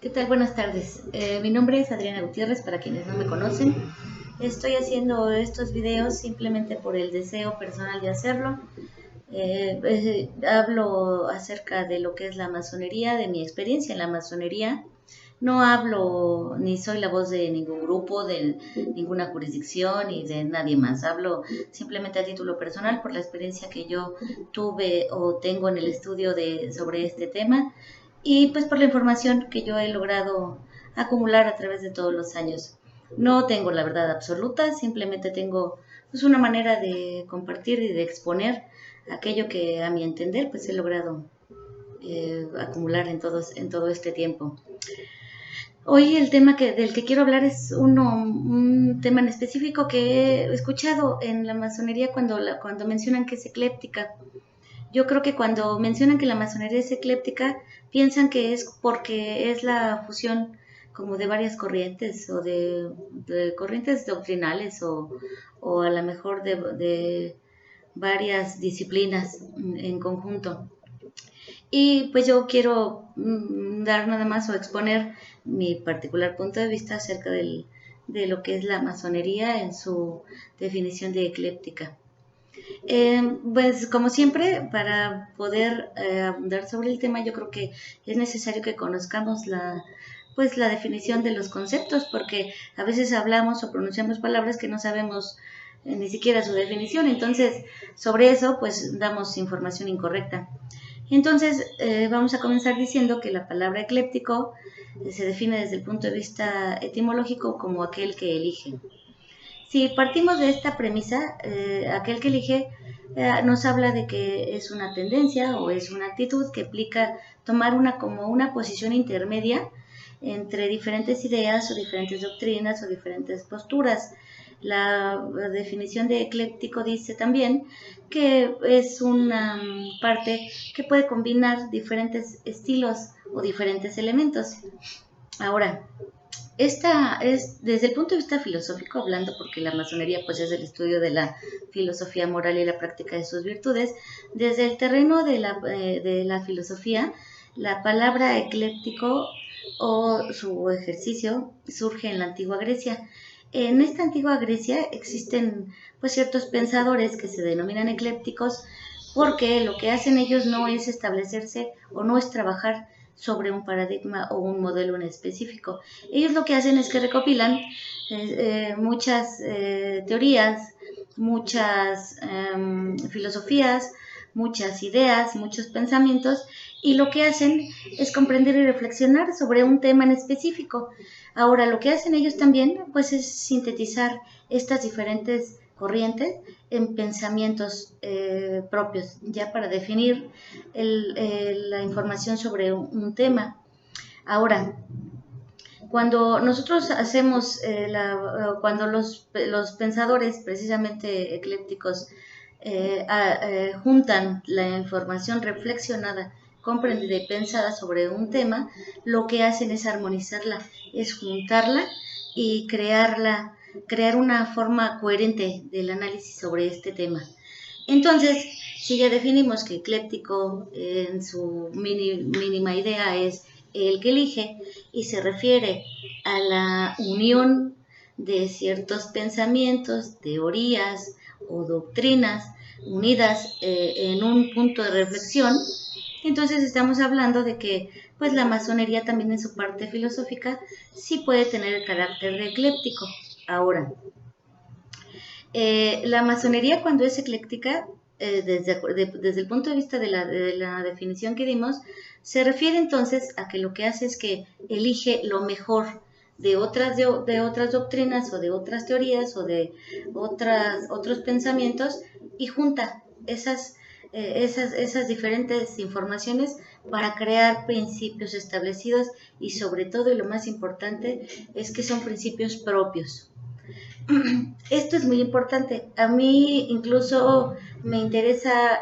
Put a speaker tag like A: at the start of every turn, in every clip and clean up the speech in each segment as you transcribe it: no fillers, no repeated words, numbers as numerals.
A: ¿Qué tal? Buenas tardes. Mi nombre es Adriana Gutiérrez, para quienes no me conocen. Estoy haciendo estos videos simplemente por el deseo personal de hacerlo. Hablo acerca de lo que es la masonería, de mi experiencia en la masonería. No hablo ni soy la voz de ningún grupo, de ninguna jurisdicción ni de nadie más. Hablo simplemente a título personal por la experiencia que yo tuve o tengo en el estudio sobre este tema y pues por la información que yo he logrado acumular a través de todos los años. No tengo la verdad absoluta, simplemente tengo pues una manera de compartir y de exponer aquello que a mi entender pues he logrado acumular en todo este tiempo. Hoy el tema del que quiero hablar es un tema en específico que he escuchado en la masonería cuando mencionan que es ecléptica. Yo creo que cuando mencionan que la masonería es ecléptica, piensan que es porque es la fusión como de varias corrientes o de corrientes doctrinales o a lo mejor de varias disciplinas en conjunto. Y pues yo quiero dar nada más o exponer mi particular punto de vista acerca de lo que es la masonería en su definición de ecléptica. Pues como siempre, para poder abundar sobre el tema, yo creo que es necesario que conozcamos pues la definición de los conceptos, porque a veces hablamos o pronunciamos palabras que no sabemos ni siquiera su definición, entonces sobre eso pues damos información incorrecta. Entonces vamos a comenzar diciendo que la palabra ecléptico se define desde el punto de vista etimológico como aquel que elige. Si partimos de esta premisa, aquel que elige nos habla de que es una tendencia o es una actitud que implica tomar como una posición intermedia entre diferentes ideas o diferentes doctrinas o diferentes posturas. La definición de ecléctico dice también que es una parte que puede combinar diferentes estilos o diferentes elementos. Ahora, esta es, desde el punto de vista filosófico, hablando, porque la masonería pues es el estudio de la filosofía moral y la práctica de sus virtudes, desde el terreno de la filosofía, la palabra ecléptico o su ejercicio surge en la antigua Grecia. En esta antigua Grecia existen pues ciertos pensadores que se denominan eclépticos porque lo que hacen ellos no es establecerse o no es trabajar sobre un paradigma o un modelo en específico. Ellos lo que hacen es que recopilan muchas teorías, muchas filosofías, muchas ideas, muchos pensamientos, y lo que hacen es comprender y reflexionar sobre un tema en específico. Ahora, lo que hacen ellos también pues es sintetizar estas diferentes corrientes en pensamientos propios, ya para definir la información sobre un tema. Ahora, cuando nosotros hacemos, cuando los pensadores precisamente eclépticos juntan la información reflexionada, comprendida y pensada sobre un tema, lo que hacen es armonizarla, es juntarla y crear una forma coherente del análisis sobre este tema. Entonces, si ya definimos que ecléptico en su mínima idea es el que elige y se refiere a la unión de ciertos pensamientos, teorías o doctrinas unidas en un punto de reflexión, entonces estamos hablando de que pues la masonería también en su parte filosófica sí puede tener el carácter de ecléptico. Ahora, la masonería cuando es ecléctica, desde el punto de vista de la definición que dimos, se refiere entonces a que lo que hace es que elige lo mejor de otras doctrinas o de otras teorías o de otros pensamientos y junta esas diferentes informaciones para crear principios establecidos y sobre todo, y lo más importante, es que son principios propios. Esto es muy importante. A mí incluso me interesó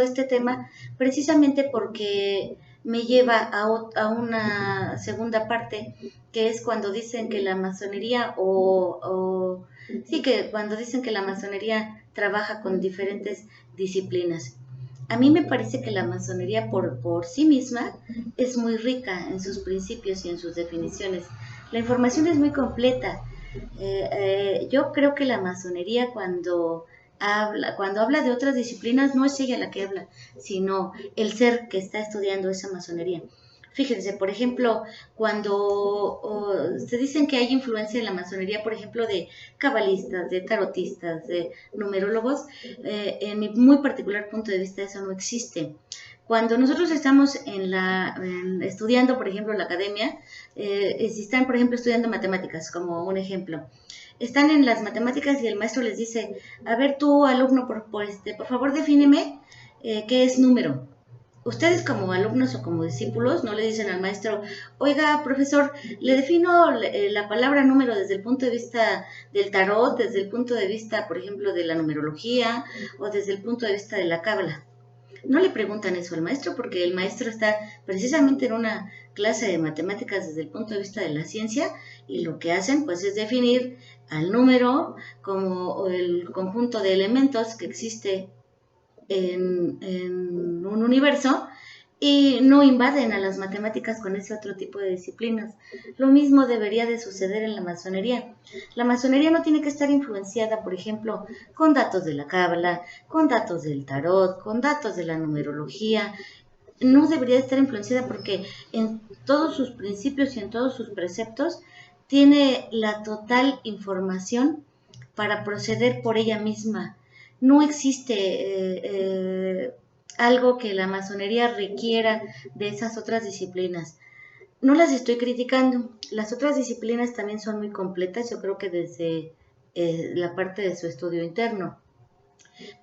A: este tema precisamente porque me lleva a una segunda parte, que es cuando dicen que la masonería sí, que cuando dicen que la masonería trabaja con diferentes disciplinas. A mí me parece que la masonería por sí misma es muy rica en sus principios y en sus definiciones. La información es muy completa. Yo creo que la masonería cuando habla de otras disciplinas, no es ella la que habla, sino el ser que está estudiando esa masonería. Fíjense, por ejemplo, cuando se dicen que hay influencia en la masonería, por ejemplo, de cabalistas, de tarotistas, de numerólogos, en mi muy particular punto de vista eso no existe. Cuando nosotros estamos estudiando, por ejemplo, en la academia, si están, por ejemplo, estudiando matemáticas, como un ejemplo, están en las matemáticas y el maestro les dice, a ver tú, alumno, por favor defíneme qué es número. Ustedes como alumnos o como discípulos no le dicen al maestro, oiga, profesor, le defino la palabra número desde el punto de vista del tarot, desde el punto de vista, por ejemplo, de la numerología o desde el punto de vista de la cábala. No le preguntan eso al maestro porque el maestro está precisamente en una clase de matemáticas desde el punto de vista de la ciencia y lo que hacen pues es definir al número como el conjunto de elementos que existe en un universo y no invaden a las matemáticas con ese otro tipo de disciplinas. Lo mismo debería de suceder en la masonería. La masonería no tiene que estar influenciada, por ejemplo, con datos de la cábala, con datos del tarot, con datos de la numerología. No debería estar influenciada porque en todos sus principios y en todos sus preceptos tiene la total información para proceder por ella misma. No existe algo que la masonería requiera de esas otras disciplinas. No las estoy criticando, las otras disciplinas también son muy completas, yo creo que desde la parte de su estudio interno.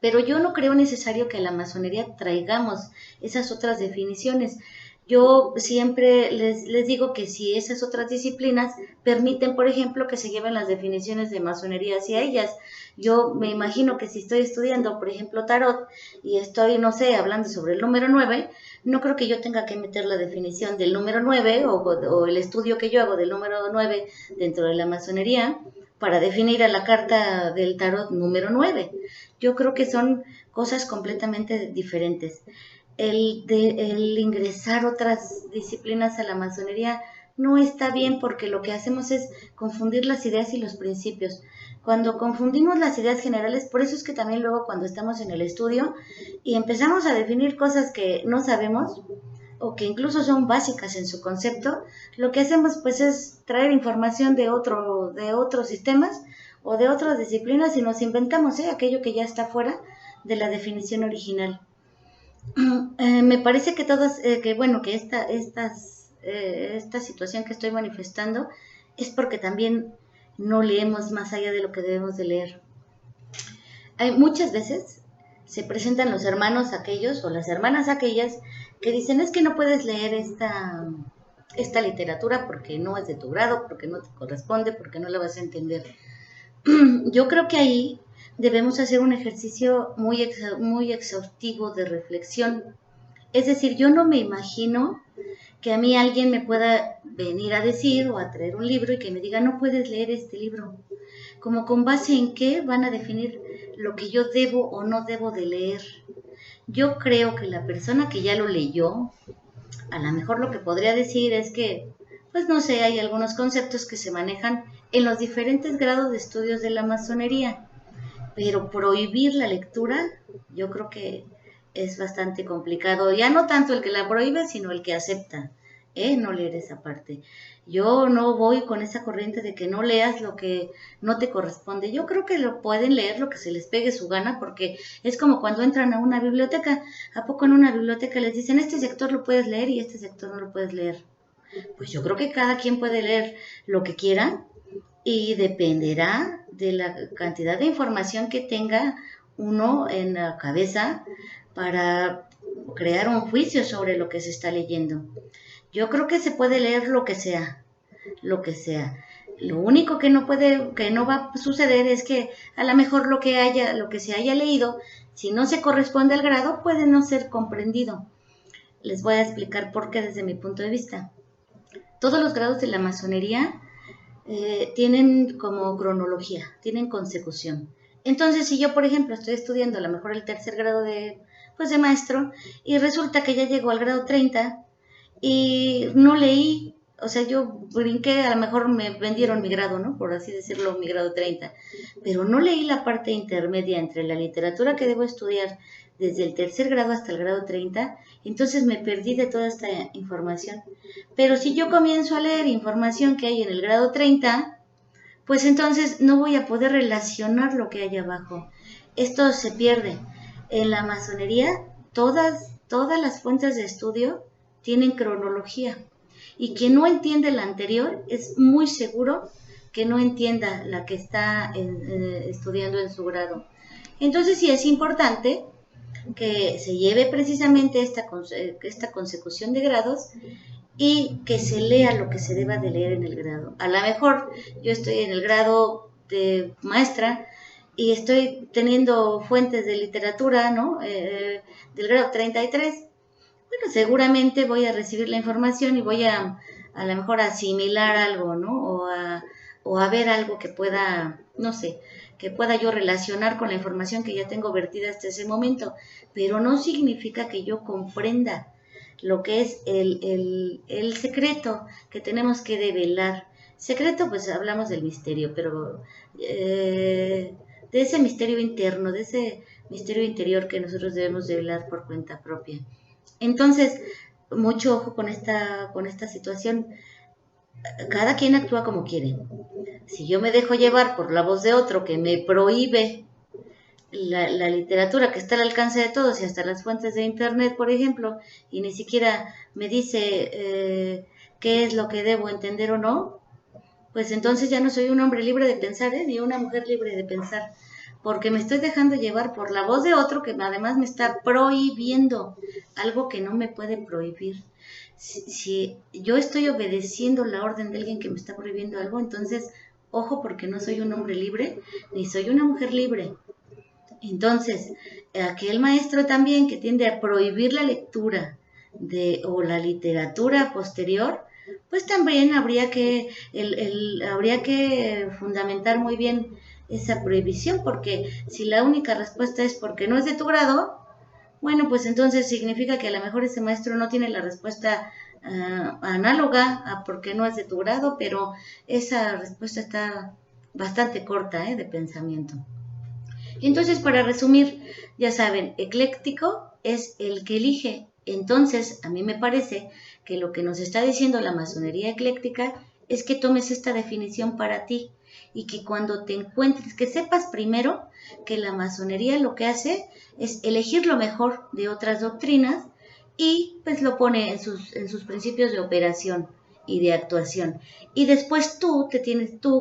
A: Pero yo no creo necesario que a la masonería traigamos esas otras definiciones. Yo siempre les digo que si esas otras disciplinas permiten, por ejemplo, que se lleven las definiciones de masonería hacia ellas. Yo me imagino que si estoy estudiando, por ejemplo, tarot y estoy, no sé, hablando sobre el número 9, no creo que yo tenga que meter la definición del número 9 o el estudio que yo hago del número 9 dentro de la masonería para definir a la carta del tarot número 9. Yo creo que son cosas completamente diferentes. El ingresar otras disciplinas a la masonería no está bien porque lo que hacemos es confundir las ideas y los principios. Cuando confundimos las ideas generales, por eso es que también luego cuando estamos en el estudio y empezamos a definir cosas que no sabemos o que incluso son básicas en su concepto, lo que hacemos pues es traer información de otros sistemas o de otras disciplinas y nos inventamos aquello que ya está fuera de la definición original. Me parece que esta situación que estoy manifestando es porque también no leemos más allá de lo que debemos de leer. Hay muchas veces se presentan los hermanos aquellos o las hermanas aquellas que dicen es que no puedes leer esta literatura porque no es de tu grado, porque no te corresponde, porque no la vas a entender. Yo creo que ahí debemos hacer un ejercicio muy exhaustivo de reflexión. Es decir, yo no me imagino que a mí alguien me pueda venir a decir o a traer un libro y que me diga no puedes leer este libro. Como con base en qué van a definir lo que yo debo o no debo de leer. Yo creo que la persona que ya lo leyó, a lo mejor lo que podría decir es que, pues no sé, hay algunos conceptos que se manejan en los diferentes grados de estudios de la masonería, pero prohibir la lectura, yo creo que es bastante complicado. Ya no tanto el que la prohíbe, sino el que acepta, no leer esa parte. Yo no voy con esa corriente de que no leas lo que no te corresponde. Yo creo que lo pueden leer lo que se les pegue su gana, porque es como cuando entran a una biblioteca. ¿A poco en una biblioteca les dicen, este sector lo puedes leer y este sector no lo puedes leer? Pues yo creo que cada quien puede leer lo que quiera y dependerá de la cantidad de información que tenga uno en la cabeza para crear un juicio sobre lo que se está leyendo. Yo creo que se puede leer lo que sea, lo que sea. Lo único que no va a suceder es que a lo mejor lo que se haya leído, si no se corresponde al grado, puede no ser comprendido. Les voy a explicar por qué desde mi punto de vista. Todos los grados de la masonería tienen como cronología, tienen consecución. Entonces, si yo, por ejemplo, estoy estudiando a lo mejor el tercer grado de pues de maestro, y resulta que ya llegó al grado 30 y no leí, o sea, yo brinqué, a lo mejor me vendieron mi grado, ¿no? Por así decirlo, mi grado 30, pero no leí la parte intermedia entre la literatura que debo estudiar desde el tercer grado hasta el grado 30, entonces me perdí de toda esta información. Pero si yo comienzo a leer información que hay en el grado 30, pues entonces no voy a poder relacionar lo que hay abajo. Esto se pierde. En la masonería, todas las fuentes de estudio tienen cronología. Y quien no entiende la anterior es muy seguro que no entienda la que está estudiando en su grado. Entonces sí es importante que se lleve precisamente esta consecución de grados y que se lea lo que se deba de leer en el grado. A lo mejor yo estoy en el grado de maestra y estoy teniendo fuentes de literatura, ¿no? Del grado 33. Bueno, seguramente voy a recibir la información y voy a lo mejor asimilar algo, ¿no? O a ver algo que pueda, no sé, que pueda yo relacionar con la información que ya tengo vertida hasta ese momento, pero no significa que yo comprenda lo que es el secreto que tenemos que develar. Secreto, pues hablamos del misterio, pero de ese misterio interno, de ese misterio interior que nosotros debemos develar por cuenta propia. Entonces, mucho ojo con esta situación. Cada quien actúa como quiere. Si yo me dejo llevar por la voz de otro que me prohíbe la literatura que está al alcance de todos y hasta las fuentes de internet, por ejemplo, y ni siquiera me dice qué es lo que debo entender o no, pues entonces ya no soy un hombre libre de pensar, ni una mujer libre de pensar, porque me estoy dejando llevar por la voz de otro que además me está prohibiendo algo que no me puede prohibir. Si yo estoy obedeciendo la orden de alguien que me está prohibiendo algo, entonces, ojo, porque no soy un hombre libre, ni soy una mujer libre. Entonces, aquel maestro también que tiende a prohibir la lectura o la literatura posterior, pues también habría que fundamentar muy bien esa prohibición, porque si la única respuesta es porque no es de tu grado, bueno, pues entonces significa que a lo mejor ese maestro no tiene la respuesta análoga a porque no es de tu grado, pero esa respuesta está bastante corta de pensamiento. Entonces, para resumir, ya saben, ecléctico es el que elige. Entonces, a mí me parece que lo que nos está diciendo la masonería ecléctica es que tomes esta definición para ti y que cuando te encuentres, que sepas primero que la masonería lo que hace es elegir lo mejor de otras doctrinas y pues lo pone en sus principios de operación y de actuación. Y después tú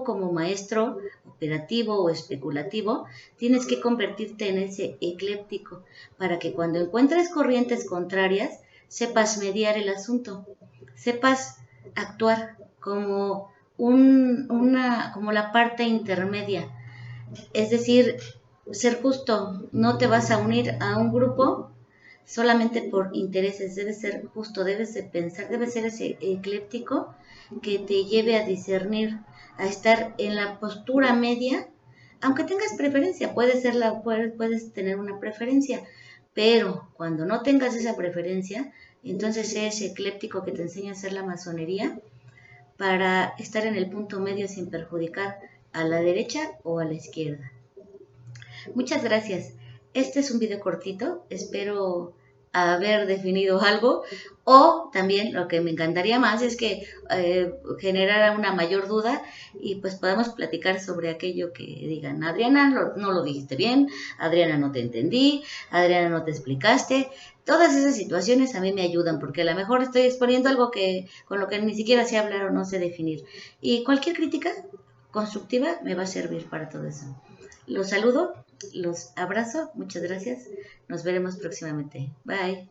A: como maestro operativo o especulativo, tienes que convertirte en ese ecléptico para que cuando encuentres corrientes contrarias, sepas mediar el asunto, sepas actuar como como la parte intermedia. Es decir, ser justo, no te vas a unir a un grupo solamente por intereses, debes ser justo, debes de pensar, debes ser ese ecléptico que te lleve a discernir, a estar en la postura media, aunque tengas preferencia, puedes tener una preferencia, pero cuando no tengas esa preferencia, entonces es ecléptico que te enseña a hacer la masonería para estar en el punto medio sin perjudicar a la derecha o a la izquierda. Muchas gracias. Este es un video cortito, espero haber definido algo, o también lo que me encantaría más es que generara una mayor duda y pues podamos platicar sobre aquello que digan, Adriana, no lo dijiste bien, Adriana, no te entendí, Adriana, no te explicaste. Todas esas situaciones a mí me ayudan porque a lo mejor estoy exponiendo algo con lo que ni siquiera sé hablar o no sé definir. Y cualquier crítica constructiva me va a servir para todo eso. Los saludo, los abrazo, muchas gracias. Nos veremos próximamente. Bye.